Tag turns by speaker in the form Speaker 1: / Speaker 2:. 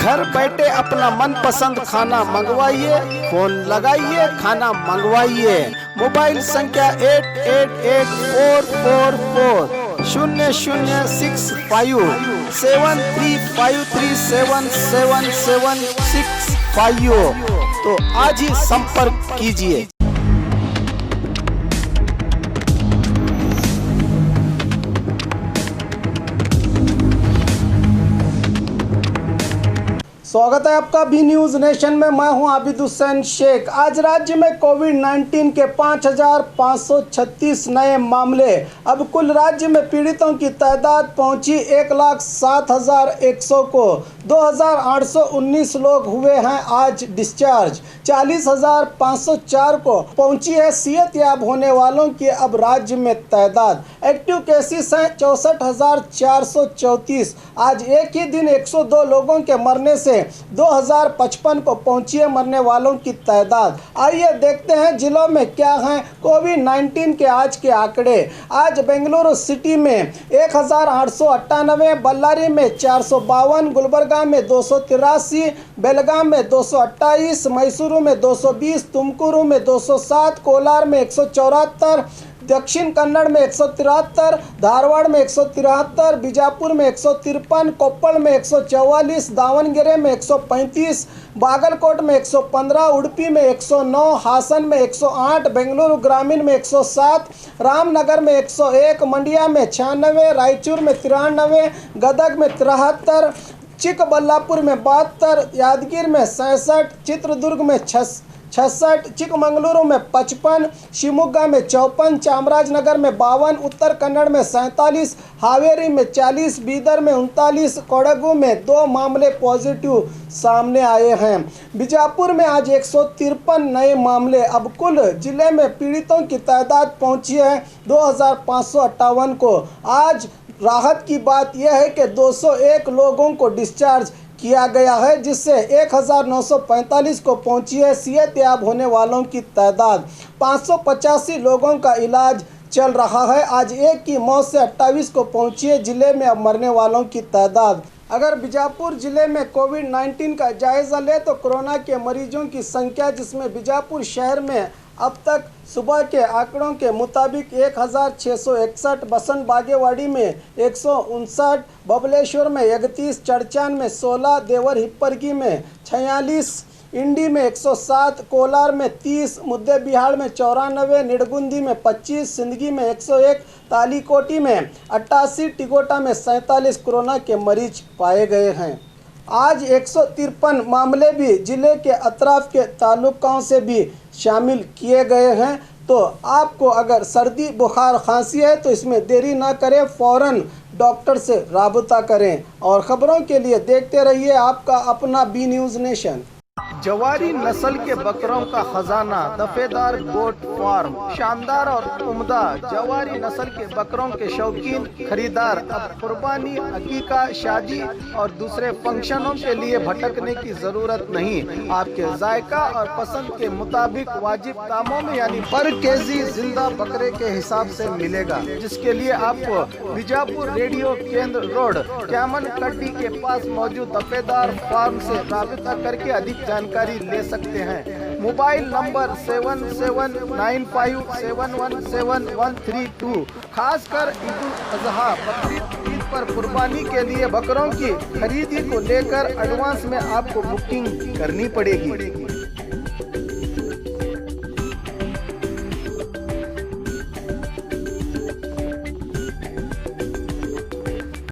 Speaker 1: घर बैठे अपना मनपसंद खाना मंगवाइए, फोन लगाइए, खाना मंगवाइए। मोबाइल संख्या 884440006353777765। तो आज ही संपर्क कीजिए। स्वागत है आपका बी न्यूज़ नेशन में। मैं हूं आबिद हुसैन शेख। आज राज्य में कोविड-19 के 5,536 नए मामले। अब कुल राज्य में पीड़ितों की तादाद पहुंची 1,07,100 को। 2,819 लोग हुए हैं आज डिस्चार्ज। 40,504 को पहुंची है सेहत याब होने वालों की अब राज्य में तादाद। एक्टिव केसेस हैं 64,434। आज एक ही दिन 102 लोगों के मरने से 2055 को पहुंची है मरने वालों की तादाद। आइए देखते हैं जिलों में क्या हैं कोविड-19 के आज के आंकड़े। आज बेंगलुरु सिटी में 1,898, बल्लारी में 452, गुलबर्गा में 283, बेलगाम में 228, मैसूरू में 220, तुमकुरू में 207, कोलार में 174, दक्षिण कन्नड़ में 173, धारवाड़ में 173, बीजापुर में 153, कोप्पल में 144, दावणगेरे में 135, बागलकोट में 115, उडुपी में 109, हासन में 108, बेंगलुरु ग्रामीण में 107, रामनगर में 101, मंडिया में 96, रायचूर में 93, गदग में 73, चिकबल्लापुर में 72, यादगीर में 67, चित्रदुर्ग में 66, चिकमंगलुरु में 55, शिवमोगा में 54, चामराजनगर में 52, उत्तर कन्नड़ में 47, हावेरी में 40, बीदर में 39, कोडगु में 2 मामले पॉजिटिव सामने आए हैं। बीजापुर में आज 153 नए मामले। अब कुल जिले में पीड़ितों की तादाद पहुंची है 2,558 को। आज राहत की बात यह है कि 201 लोगों को डिस्चार्ज किया गया है, जिससे 1,945 को पहुंची है सेहत याब होने वालों की तादाद। 585 लोगों का इलाज चल रहा है। आज एक की मौत से 28 को पहुंची है जिले में अब मरने वालों की तादाद। अगर बीजापुर जिले में कोविड-19 का जायज़ा ले तो कोरोना के मरीजों की संख्या, जिसमें बीजापुर शहर में अब तक सुबह के आंकड़ों के मुताबिक 1,661, बसंत बागेवाड़ी में 159, बबलेश्वर में 31, चड़चान में 16, देवर हिप्परगी में 46, इंडी में 107, कोलार में 30, मुद्दे बिहार में 94, निडगुंदी में 25, सिंदगी में 101, तालीकोटी में 88, टिकोटा में 47 कोरोना के मरीज पाए गए हैं। आज 153 मामले भी जिले के अतराफ के तालुकाओं से भी शामिल किए गए हैं। तो आपको अगर सर्दी बुखार खांसी है तो इसमें देरी ना करें, फ़ौरन डॉक्टर से राबता करें। और ख़बरों के लिए देखते रहिए आपका अपना बी न्यूज़ नेशन। जवारी नस्ल के बकरों का खजाना, दफेदार गोट फार्म। शानदार और उम्दा जवारी नस्ल के बकरों के शौकीन खरीदार अब कुर्बानी, अकीका, शादी और दूसरे फंक्शनों के लिए भटकने की जरूरत नहीं। आपके जायका और पसंद के मुताबिक वाजिब दामों में यानी पर केजी जिंदा बकरे के हिसाब से मिलेगा, जिसके लिए आपको बीजापुर रेडियो केंद्र रोड, कैमन कड्डी के पास मौजूद दफेदार फार्म से राबिता करके अधिक जानकारी ले सकते हैं। Mobile number 7795717132। खासकर ईद उल अजहा, बकरीद ईद पर कुर्बानी के लिए बकरों की खरीदी को लेकर एडवांस में आपको बुकिंग करनी पड़ेगी।